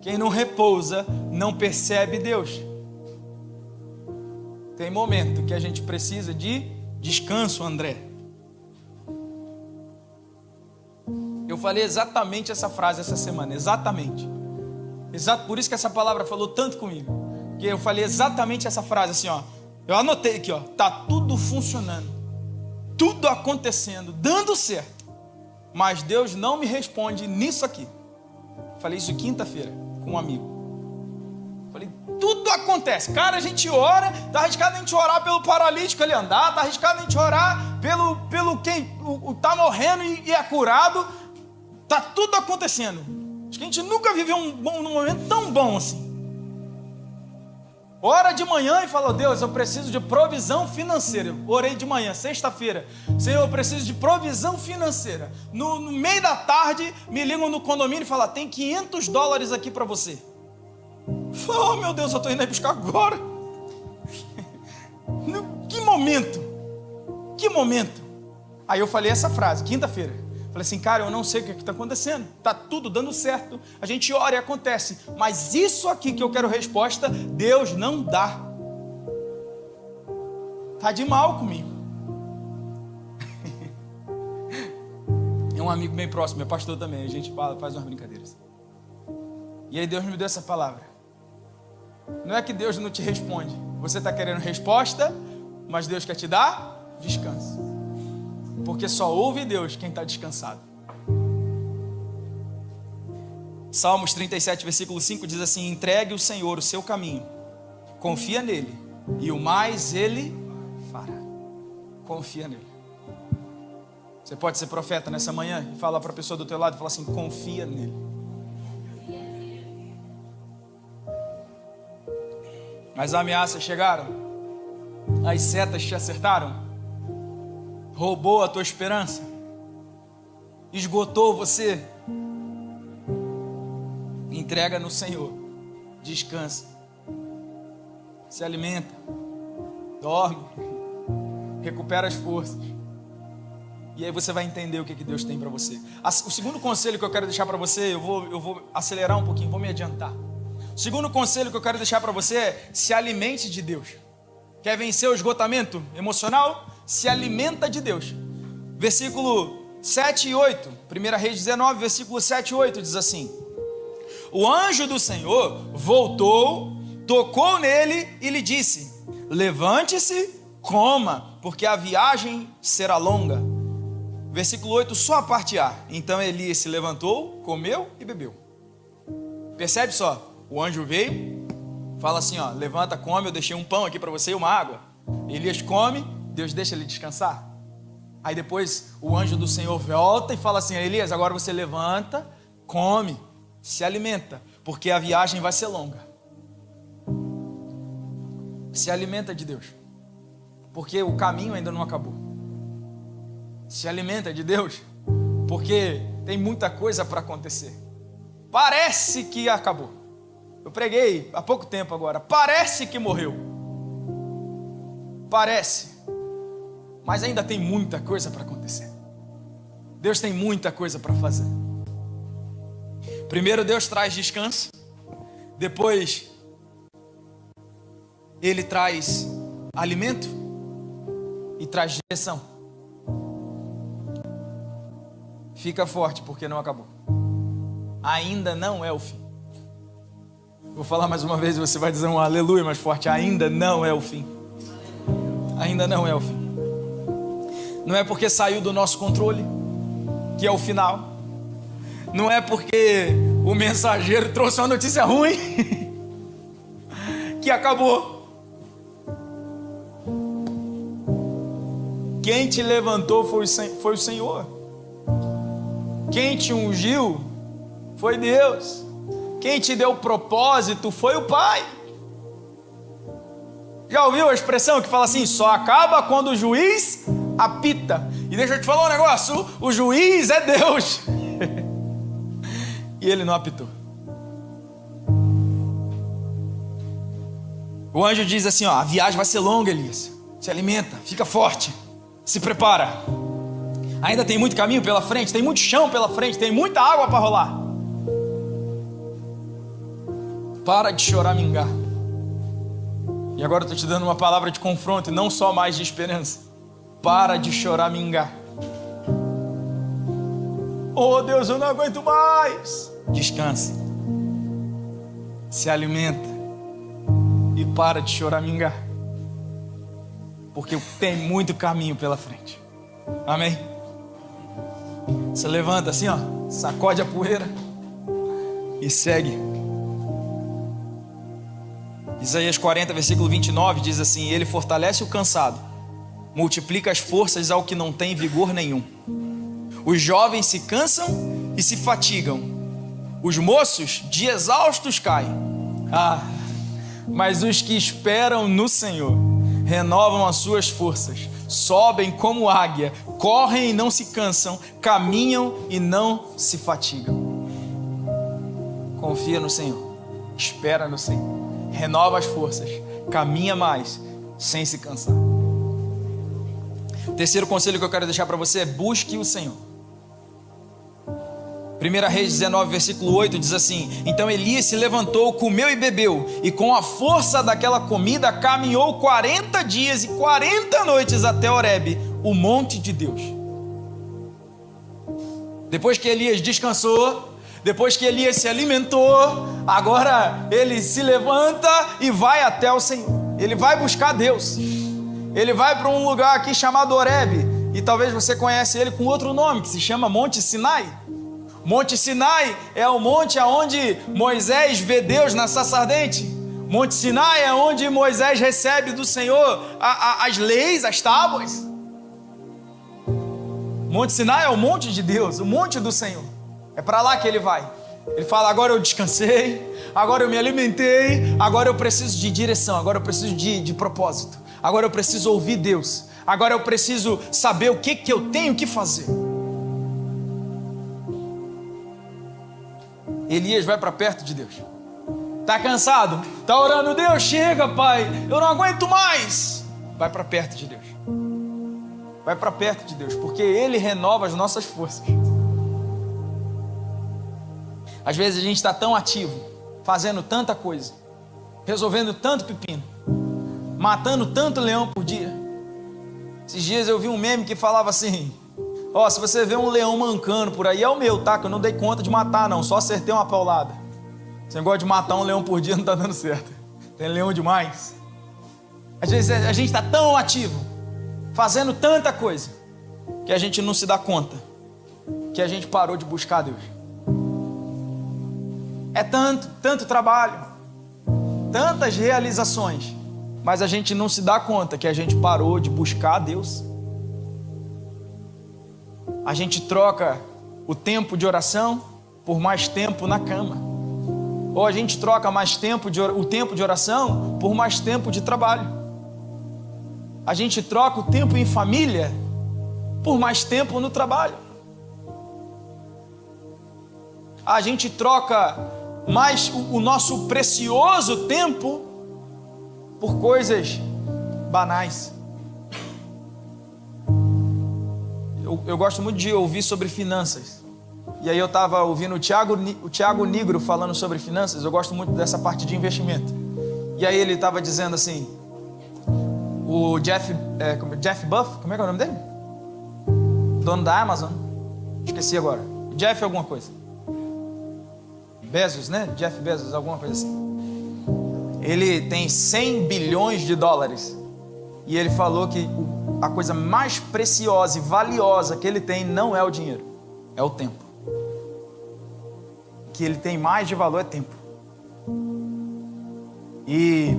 Quem não repousa, não percebe Deus. Tem momento que a gente precisa de descanso, André. Eu falei exatamente essa frase essa semana, exatamente. Exato, por isso que essa palavra falou tanto comigo. Porque eu falei exatamente essa frase assim, ó. Eu anotei aqui, ó. Tá tudo funcionando, tudo acontecendo, dando certo, mas Deus não me responde nisso aqui. Falei isso quinta-feira com um amigo. Falei, tudo acontece. Cara, a gente ora, tá arriscado a gente orar pelo paralítico ele andar, tá arriscado a gente orar pelo quem tá morrendo e é curado. Tá tudo acontecendo. Acho que a gente nunca viveu um momento tão bom assim. Ora de manhã e fala, Deus, eu preciso de provisão financeira. Eu orei de manhã, sexta-feira. Senhor, eu preciso de provisão financeira. No meio da tarde, me ligam no condomínio e falam, tem $500 aqui para você. Oh, meu Deus, eu estou indo aí buscar agora. Que momento. Que momento. Aí eu falei essa frase, quinta-feira. Falei assim, cara, eu não sei o que está acontecendo. Está tudo dando certo. A gente ora e acontece. Mas isso aqui que eu quero resposta, Deus não dá. Está de mal comigo. É um amigo bem próximo, é pastor também. A gente faz umas brincadeiras. E aí Deus me deu essa palavra. Não é que Deus não te responde. Você está querendo resposta, mas Deus quer te dar descanso. Porque só ouve Deus quem está descansado. Salmos 37, versículo 5 diz assim, entregue o Senhor o seu caminho, confia nele, e o mais ele fará. Confia nele. Você pode ser profeta nessa manhã e falar para a pessoa do teu lado e falar assim, confia nele. As ameaças chegaram, as setas te acertaram, roubou a tua esperança, esgotou você. Entrega no Senhor, descansa, se alimenta, dorme, recupera as forças, e aí você vai entender o que Deus tem para você. O segundo conselho que eu quero deixar para você, eu vou acelerar um pouquinho, vou me adiantar. O segundo conselho que eu quero deixar para você é, se alimente de Deus. Quer vencer o esgotamento emocional? Se alimenta de Deus. Versículo 7 e 8, 1 Reis 19, versículo 7 e 8 diz assim, o anjo do Senhor voltou, tocou nele e lhe disse, levante-se, coma, porque a viagem será longa. Versículo 8, só a parte A. Então Elias se levantou, comeu e bebeu. Percebe só, o anjo veio, fala assim, ó, levanta, come, eu deixei um pão aqui para você e uma água. Elias come, Deus deixa ele descansar. Aí depois o anjo do Senhor volta e fala assim, Elias, agora você levanta, come, se alimenta, porque a viagem vai ser longa. Se alimenta de Deus, porque o caminho ainda não acabou. Se alimenta de Deus, porque tem muita coisa para acontecer. Parece que acabou. Eu preguei há pouco tempo agora, parece que morreu. Parece. Mas ainda tem muita coisa para acontecer. Deus tem muita coisa para fazer. Primeiro Deus traz descanso. Depois Ele traz alimento e traz direção. Fica forte porque não acabou. Ainda não é o fim. Vou falar mais uma vez e você vai dizer um aleluia mais forte. Ainda não é o fim. Ainda não é o fim. Não é porque saiu do nosso controle que é o final. Não é porque o mensageiro trouxe uma notícia ruim que acabou. Quem te levantou foi o Senhor. Quem te ungiu foi Deus. Quem te deu propósito foi o Pai. Já ouviu a expressão que fala assim, só acaba quando o juiz apita? E deixa eu te falar um negócio, o juiz é Deus. E ele não apitou. O anjo diz assim, ó, a viagem vai ser longa, Elias. Se alimenta, fica forte, se prepara. Ainda tem muito caminho pela frente, tem muito chão pela frente, tem muita água para rolar. Para de choramingar. E agora eu estou te dando uma palavra de confronto e não só mais de esperança. Para de choramingar. Oh Deus, eu não aguento mais. Descanse. se alimenta e para de choramingar, porque tem muito caminho pela frente. Amém? Você levanta assim, ó, sacode a poeira e segue. Isaías 40, versículo 29 diz assim: Ele fortalece o cansado, multiplica as forças ao que não tem vigor nenhum. Os jovens se cansam e se fatigam, os moços de exaustos caem. Mas os que esperam no Senhor renovam as suas forças, sobem como águia, correm e não se cansam, caminham e não se fatigam. Confia no Senhor, espera no Senhor, renova as forças, caminha mais sem se cansar. Terceiro conselho que eu quero deixar para você é: busque o Senhor. 1 Reis 19, versículo 8 diz assim: Então Elias se levantou, comeu e bebeu, e com a força daquela comida caminhou 40 dias e 40 noites até Horebe, o monte de Deus. Depois que Elias descansou, depois que Elias se alimentou, agora ele se levanta e vai até o Senhor. Ele vai buscar Deus. Ele vai para um lugar aqui chamado Horebe, e talvez você conhece ele com outro nome, que se chama Monte Sinai. Monte Sinai é o monte aonde Moisés vê Deus na sarça ardente. Monte Sinai é onde Moisés recebe do Senhor as leis, as tábuas. Monte Sinai é o monte de Deus, o monte do Senhor. É para lá que ele vai. Ele fala: agora eu descansei, agora eu me alimentei, agora eu preciso de direção, agora eu preciso de propósito, agora eu preciso ouvir Deus, agora eu preciso saber o que eu tenho que fazer. Elias vai para perto de Deus. Está cansado? Está orando: Deus, chega, Pai, eu não aguento mais. Vai para perto de Deus. Vai para perto de Deus, porque Ele renova as nossas forças. Às vezes a gente está tão ativo, fazendo tanta coisa, resolvendo tanto pepino, matando tanto leão por dia. Esses dias eu vi um meme que falava assim: se você vê um leão mancando por aí, é o meu, tá? Que eu não dei conta de matar não, só acertei uma paulada. Esse negócio de matar um leão por dia não está dando certo. Tem leão demais. Às vezes a gente está tão ativo, fazendo tanta coisa, que a gente não se dá conta que a gente parou de buscar Deus. É tanto trabalho, tantas realizações, mas a gente não se dá conta que a gente parou de buscar Deus. A gente troca o tempo de oração por mais tempo na cama, ou a gente troca o tempo de oração por mais tempo de trabalho. A gente troca o tempo em família por mais tempo no trabalho. A gente troca mais o nosso precioso tempo por coisas banais. Eu gosto muito de ouvir sobre finanças. E aí eu estava ouvindo o Thiago Nigro falando sobre finanças. Eu gosto muito dessa parte de investimento. E aí ele estava dizendo assim, o Jeff Buff, como é que é o nome dele? Dono da Amazon? Esqueci agora. Jeff alguma coisa. Bezos, né? Jeff Bezos, alguma coisa assim. Ele tem 100 bilhões de dólares. E ele falou que a coisa mais preciosa e valiosa que ele tem não é o dinheiro, é o tempo. O que ele tem mais de valor é tempo. E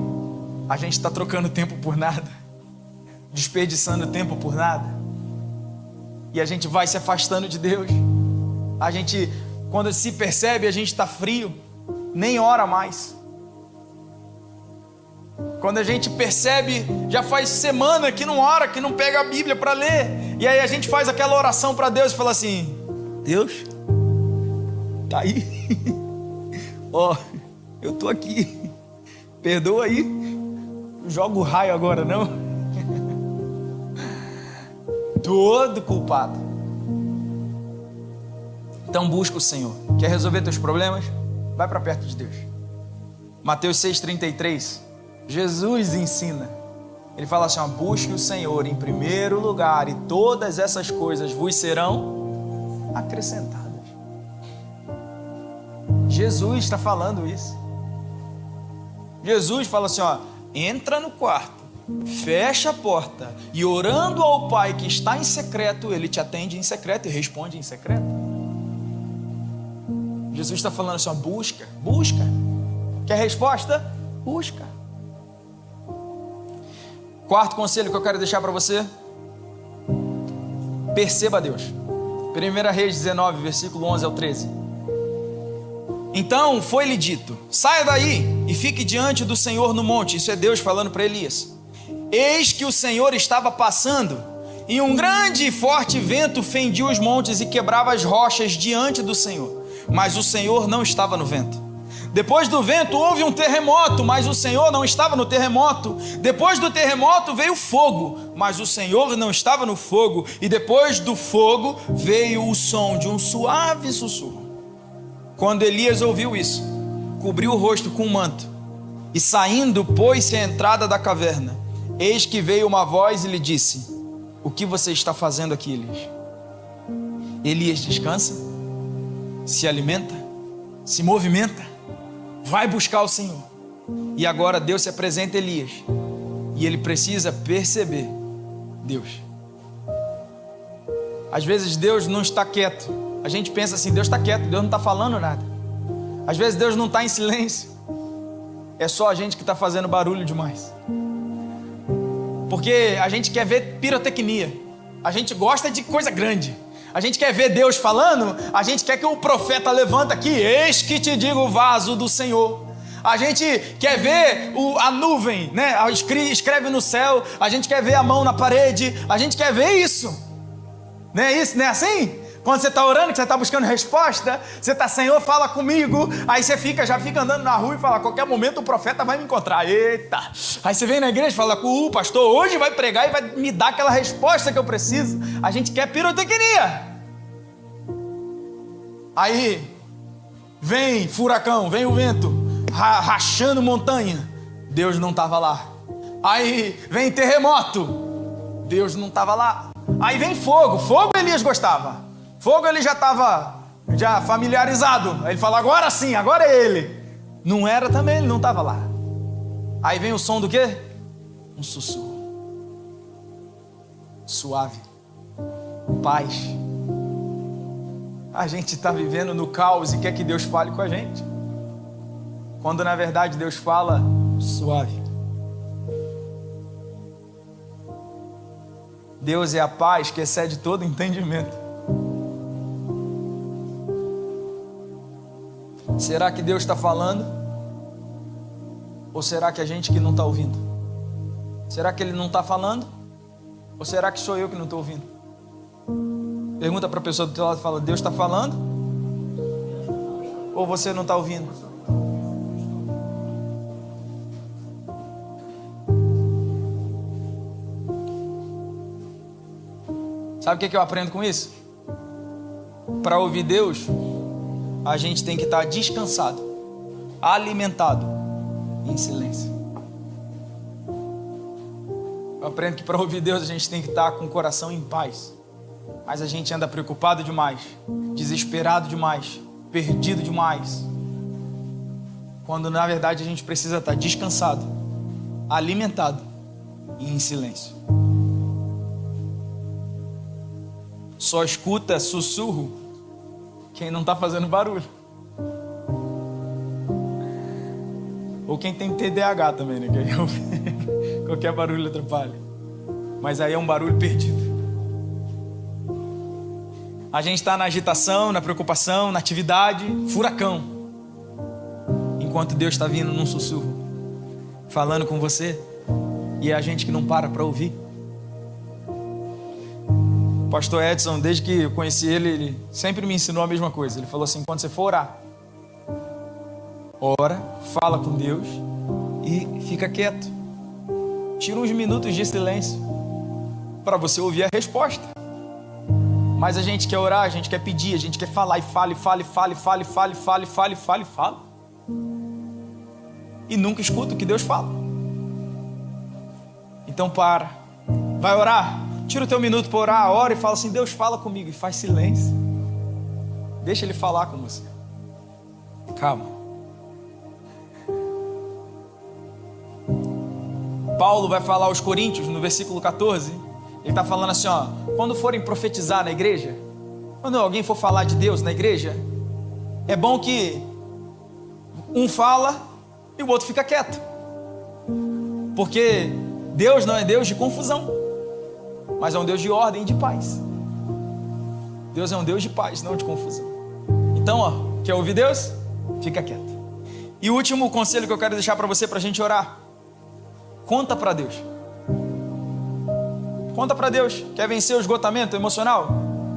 a gente está trocando tempo por nada, desperdiçando tempo por nada. E a gente vai se afastando de Deus. A gente, quando se percebe, a gente está frio, nem ora mais. Quando a gente percebe, já faz semana que não ora, que não pega a Bíblia para ler. E aí a gente faz aquela oração para Deus e fala assim: Deus, tá aí? Eu tô aqui. Perdoa aí. Não jogo o raio agora não. Todo culpado. Então busca o Senhor. Quer resolver teus problemas? Vai para perto de Deus. Mateus 6,33. Jesus ensina. Ele fala assim: busque o Senhor em primeiro lugar e todas essas coisas vos serão acrescentadas. Jesus está falando isso. Jesus fala assim, ó, entra no quarto, fecha a porta e orando ao Pai que está em secreto, Ele te atende em secreto e responde em secreto. Jesus está falando assim, ó, busca. Quer resposta? Busca. Quarto conselho que eu quero deixar para você: perceba Deus. 1 Reis 19, versículo 11 ao 13. Então foi-lhe dito: saia daí e fique diante do Senhor no monte. Isso é Deus falando para Elias. Eis que o Senhor estava passando, e um grande e forte vento fendia os montes e quebrava as rochas diante do Senhor, mas o Senhor não estava no vento. Depois do vento houve um terremoto, mas o Senhor não estava no terremoto. Depois do terremoto veio fogo, mas o Senhor não estava no fogo. E depois do fogo veio o som de um suave sussurro. Quando Elias ouviu isso, cobriu o rosto com um manto e saindo pôs-se à entrada da caverna. Eis que veio uma voz e lhe disse: o que você está fazendo aqui, Elias? Elias descansa, se alimenta, se movimenta, vai buscar o Senhor. E agora Deus se apresenta a Elias e ele precisa perceber Deus. Às vezes Deus não está quieto. A gente pensa assim, Deus está quieto, Deus não está falando nada. Às vezes Deus não está em silêncio. É só a gente que está fazendo barulho demais. Porque a gente quer ver pirotecnia. A gente gosta de coisa grande. A gente quer ver Deus falando. A gente quer que o profeta levanta aqui: eis que te digo o vaso do Senhor. A gente quer ver a nuvem, né? Escreve no céu. A gente quer ver a mão na parede. A gente quer ver isso. Não é isso? Não é assim? Quando você está orando, que você está buscando resposta, você está: Senhor, fala comigo. Aí você já fica andando na rua e fala: a qualquer momento o profeta vai me encontrar. Eita! Aí você vem na igreja e fala: o pastor hoje vai pregar e vai me dar aquela resposta que eu preciso. A gente quer pirotecnia. Aí vem furacão, vem o vento rachando montanha. Deus não estava lá. Aí vem terremoto. Deus não estava lá. Aí vem fogo. Fogo Elias gostava. Fogo ele já estava familiarizado. Aí ele fala: agora sim, agora é ele. Não era também, ele não estava lá. Aí vem o som do quê? Um sussurro. Suave. Paz. A gente está vivendo no caos e quer que Deus fale com a gente. Quando na verdade Deus fala suave. Deus é a paz que excede todo entendimento. Será que Deus está falando? Ou será que a gente que não está ouvindo? Será que Ele não está falando? Ou será que sou eu que não estou ouvindo? Pergunta para a pessoa do teu lado e fala: Deus está falando? Ou você não está ouvindo? Sabe o que eu aprendo com isso? Para ouvir Deus, a gente tem que estar descansado, alimentado, em silêncio. Eu aprendo que para ouvir Deus a gente tem que estar com o coração em paz. Mas a gente anda preocupado demais, desesperado demais, perdido demais. Quando na verdade a gente precisa estar descansado, alimentado e em silêncio. Só escuta sussurro quem não está fazendo barulho. Ou quem tem TDAH também, né? Qualquer barulho atrapalha. Mas aí é um barulho perdido. A gente está na agitação, na preocupação, na atividade, furacão. Enquanto Deus está vindo num sussurro, falando com você. E é a gente que não para ouvir. O pastor Edson, desde que eu conheci ele sempre me ensinou a mesma coisa. Ele falou assim: quando você for orar, ora, fala com Deus e fica quieto. Tira uns minutos de silêncio para você ouvir a resposta. Mas a gente quer orar, a gente quer pedir, a gente quer falar e fale. E nunca escuta o que Deus fala. Então vai orar, tira o teu minuto para orar, ora e fala assim: Deus, fala comigo, e faz silêncio. Deixa Ele falar com você. Calma. Paulo vai falar aos Coríntios, no versículo 14, ele está falando assim, ó, quando forem profetizar na igreja, quando alguém for falar de Deus na igreja, é bom que um fala e o outro fica quieto, porque Deus não é Deus de confusão, mas é um Deus de ordem e de paz. Deus é um Deus de paz, não de confusão. Então, ó, quer ouvir Deus? Fica quieto. E o último conselho que eu quero deixar para você, para a gente orar: conta para Deus. Conta para Deus. Quer vencer o esgotamento emocional?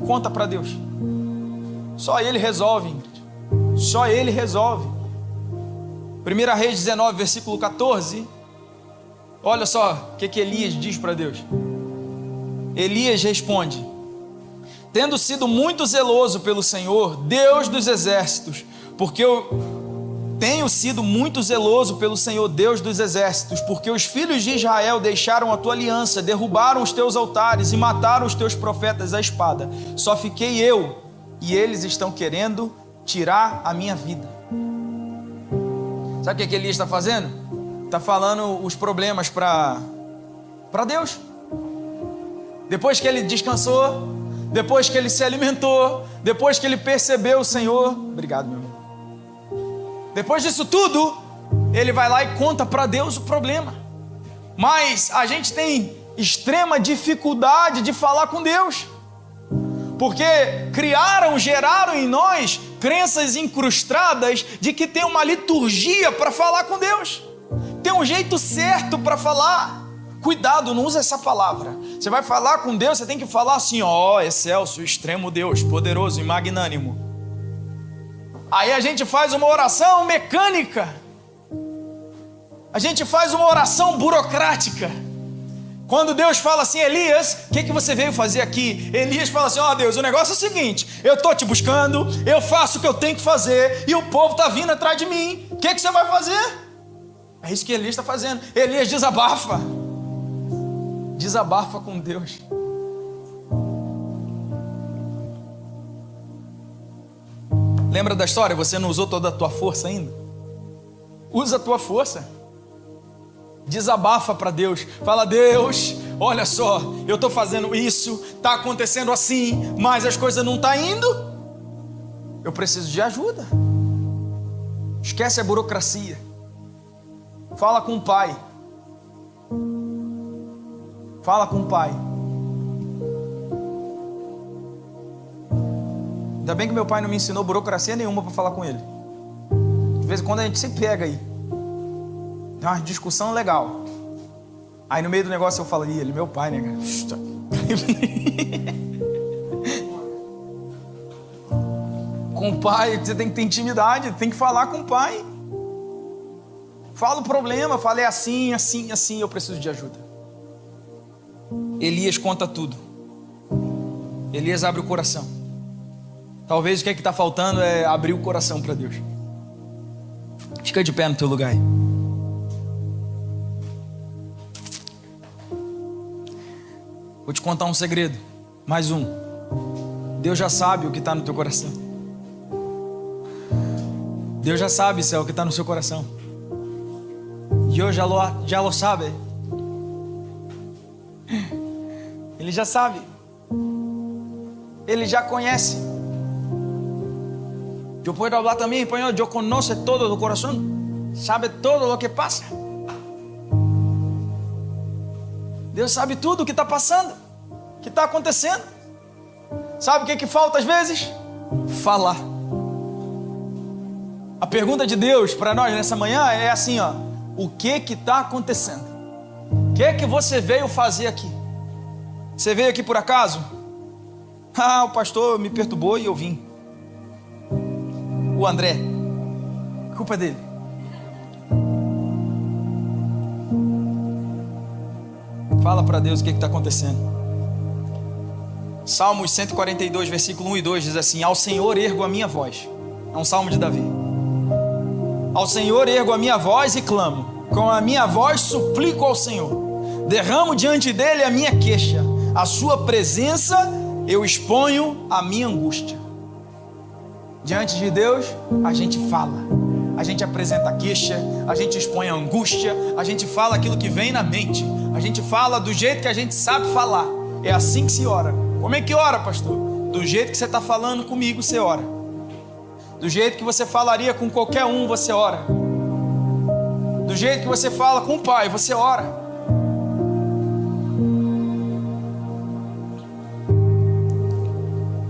Conta para Deus. Só Ele resolve, Ingrid. Só Ele resolve. 1 Reis 19, versículo 14. Olha só o que Elias diz para Deus. Elias responde: tendo sido muito zeloso pelo Senhor, Deus dos exércitos, porque eu tenho sido muito zeloso pelo Senhor, Deus dos exércitos, porque os filhos de Israel deixaram a tua aliança, derrubaram os teus altares e mataram os teus profetas à espada. Só fiquei eu, e eles estão querendo tirar a minha vida. Sabe o que Elias está fazendo? Está falando os problemas para Deus. Depois que ele descansou, depois que ele se alimentou, depois que ele percebeu o Senhor, obrigado, meu irmão. Depois disso tudo, ele vai lá e conta para Deus o problema. Mas a gente tem extrema dificuldade de falar com Deus, porque geraram em nós crenças incrustadas de que tem uma liturgia para falar com Deus, tem um jeito certo para falar. Cuidado, não usa essa palavra. Você vai falar com Deus, você tem que falar assim: ó, excelso, extremo Deus, poderoso e magnânimo. Aí a gente faz uma oração mecânica, a gente faz uma oração burocrática. Quando Deus fala assim: Elias, o que você veio fazer aqui? Elias fala assim: ó Deus, o negócio é o seguinte, eu estou te buscando, eu faço o que eu tenho que fazer, e o povo está vindo atrás de mim, o que você vai fazer? É isso que Elias está fazendo. Elias desabafa com Deus. Lembra da história? Você não usou toda a tua força ainda? Usa a tua força. Desabafa para Deus. Fala: Deus, olha só, eu estou fazendo isso, está acontecendo assim, mas as coisas não estão indo. Eu preciso de ajuda. Esquece a burocracia. Fala com o Pai. Fala com o Pai. Ainda bem que meu pai não me ensinou burocracia nenhuma para falar com ele. De vez em quando a gente se pega aí, tem uma discussão legal. Aí no meio do negócio eu falo: ele, meu pai, né, cara? Com o pai você tem que ter intimidade, tem que falar com o pai. Fala o problema, fala: é assim, assim, assim, eu preciso de ajuda. Elias conta tudo. Elias abre o coração. Talvez o que está faltando é abrir o coração para Deus. Fica de pé no teu lugar aí. Vou te contar um segredo. Mais um. Deus já sabe o que está no teu coração. Deus já sabe, céu, o que está no seu coração. Deus já lo sabe. Ele já sabe. Ele já conhece. Eu posso falar também em espanhol: Deus conhece todo o coração, sabe todo o que passa. Deus sabe tudo o que está passando, o que está acontecendo. Sabe o que falta às vezes? Falar. A pergunta de Deus para nós nessa manhã é assim, ó: o que está acontecendo? O que você veio fazer aqui? Você veio aqui por acaso? O pastor me perturbou e eu vim. O André, culpa dele. Fala para Deus o que está acontecendo. Salmos 142, versículo 1 e 2 diz assim: ao Senhor ergo a minha voz. É um salmo de Davi. Ao Senhor ergo a minha voz e clamo, com a minha voz suplico ao Senhor. Derramo diante dele a minha queixa, à sua presença eu exponho a minha angústia. Diante de Deus a gente fala. a gente apresenta a queixa, a gente expõe a angústia, a gente fala aquilo que vem na mente, a gente fala do jeito que a gente sabe falar. É assim que se ora. Como é que ora, pastor? Do jeito que você está falando comigo, você ora. Do jeito que você falaria com qualquer um, você ora. Do jeito que você fala com o Pai, você ora.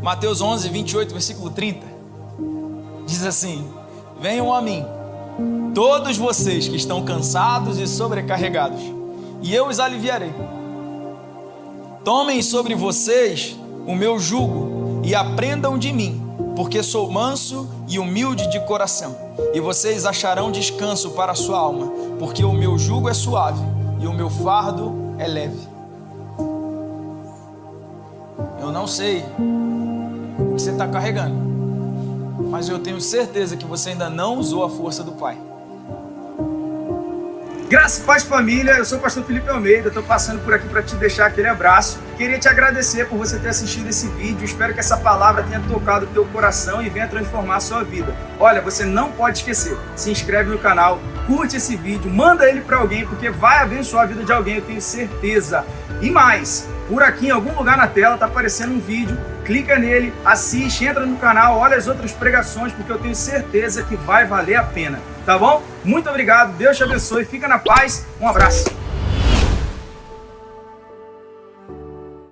Mateus 11, 28, versículo 30, diz assim: venham a mim, todos vocês que estão cansados e sobrecarregados, e eu os aliviarei. Tomem sobre vocês o meu jugo e aprendam de mim, porque sou manso e humilde de coração, e vocês acharão descanso para a sua alma, porque o meu jugo é suave e o meu fardo é leve. Eu não sei o que você está carregando, mas eu tenho certeza que você ainda não usou a força do Pai. Graça e paz, família, eu sou o pastor Felipe Almeida, estou passando por aqui para te deixar aquele abraço. Queria te agradecer por você ter assistido esse vídeo, espero que essa palavra tenha tocado o teu coração e venha transformar a sua vida. Olha, você não pode esquecer, se inscreve no canal, curte esse vídeo, manda ele para alguém, porque vai abençoar a vida de alguém, eu tenho certeza. E mais, por aqui em algum lugar na tela está aparecendo um vídeo, clica nele, assiste, entra no canal, olha as outras pregações, porque eu tenho certeza que vai valer a pena, tá bom? Muito obrigado, Deus te abençoe, fica na paz, um abraço.